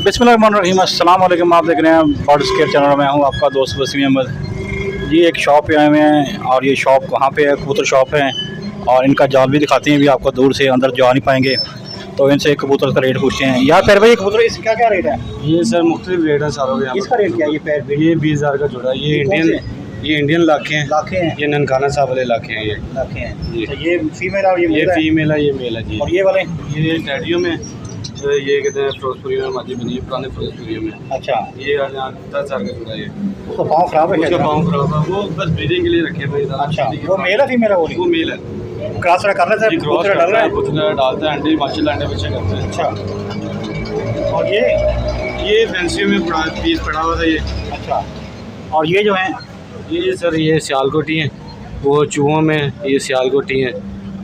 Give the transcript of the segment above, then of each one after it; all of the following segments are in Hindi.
बिस्मिल्लाहिर्रहमानिर्रहीम, अस्सलाम वालेकुम। आप देख रहे हैं बर्ड्स केयर चैनल में हूँ आपका दोस्त वसीम अहमद जी। एक शॉप पे आए हुए हैं और ये शॉप कहाँ पे है? कबूतर शॉप है और इनका जाल भी दिखाते हैं। भी आपको दूर से अंदर जा नहीं पाएंगे तो इनसे कबूतर का रेट पूछते हैं। यार पैर भाई कबूतर इसका क्या क्या रेट है? ये सर मुख्तलिफ रेट है सारों के। इसका रेट क्या है? ये पैर ये 20,000 का जोड़ा। ये इंडियन लाखे हैं। लाखे हैं? ये ननकाना साहब वाले लाखे हैं। ये लाखे हैं। ये तो ये फीमेल है और ये फीमेल है, ये मेल है जी। और ये वाले ये टैडियो में ये कहते हैं फिरोजपुरी में मादी बनी है, पुराने फिरोजपुरी में। अच्छा, ये 10,000 का जोड़ा। ये उसका पाँव खराब है? उसका पाँव खराब है, वो बस ब्रीडिंग के लिए रखे हुए। अच्छा, वो मेल है फीमेल है? वो मेल है। क्रॉस कर रहे थे? क्रॉस डाल रहा है, कुतरा डालता है, अंडे माशाल्लाह अंडे बच्चे करते हैं। अच्छा, और ये फैंसी में पीस पड़ा हुआ था ये। अच्छा, और ये जो है ये सर ये सियालकोटी हैं, वो चूहों में ये सियालकोटी हैं।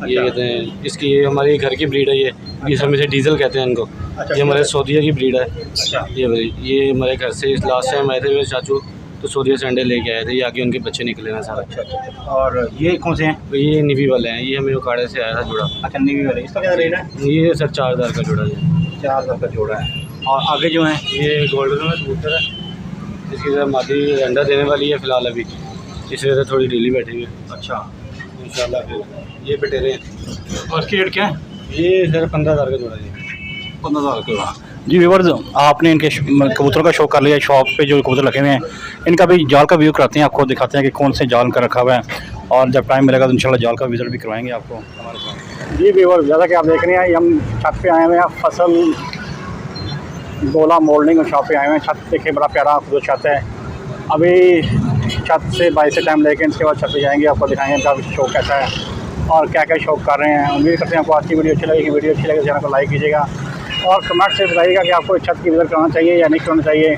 ये कहते हैं इसकी, ये हमारे घर की ब्रीड है। ये इस में से डीजल कहते हैं इनको। अच्छा, ये हमारे सऊदीया की ब्रीड है। अच्छा, ये हमारे घर से लास्ट टाइम आए थे मेरे चाचू, तो सऊदीया से अंडे लेके आए थे। ये आगे उनके बच्चे निकले हैं सारा। अच्छा, और ये कौन से हैं? ये निवी वाले हैं, ये हमें उकाड़े से आया था जोड़ा। अच्छा, नीवी वाले, इसका क्या रेट है? ये सर 4,000 का जोड़ा है। 4,000 का जोड़ा है। और आगे जो है ये गोल्डन में कबूतर है, इसकी तरह मादी अंडा देने वाली है फ़िलहाल अभी, इस वजह से थोड़ी ढीली बैठी हुई है। अच्छा, इंशाल्लाह फिर ये बटेरे हैं। और इसकी रेट क्या है? ये सर 15,000 का जोड़ा जी। 15,000 का जी। व्यूअर्स, आपने इनके कबूतर का शो कर लिया। शॉप पे जो कबूतर रखे हुए हैं इनका भी जाल का व्यू कराते हैं, आपको दिखाते हैं कि कौन से जाल का रखा हुआ है। और जब टाइम मिलेगा तो इंशाल्लाह जाल का विजिट भी करवाएंगे आपको हमारे साथ। जी व्यूअर्स, जैसा कि आप देख रहे हैं हम छत पे आए हुए हैं। फसल गोला मोल्डिंग शॉप पे आए हुए हैं। छत देखिए, बड़ा प्यारा खूबसूरत छत है। अभी छत से 22 से टाइम लेके इसके बाद छत पे जाएंगे, आपको दिखाएंगे इनका शो कैसा है और क्या क्या शो कर रहे हैं। उम्मीद करते हैं आपको आज की वीडियो अच्छी लगेगी। वीडियो अच्छी लगे चैनल को लाइक कीजिएगा और कमेंट से बताइएगा कि आपको छत की विजिट करना चाहिए या नहीं करना चाहिए।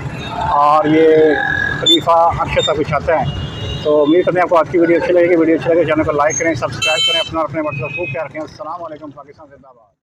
और ये खलीफा अरशद साहब की छत है। तो उम्मीद करते हैं आपको आज की वीडियो अच्छी लगेगी। वीडियो अच्छी लगे चैनल को लाइक करें, सब्सक्राइब करें, अपना अपने व्हाट्सएप खूब ख्याल रखें। अस्सलाम वालेकुम। पाकिस्तान जिंदाबाद।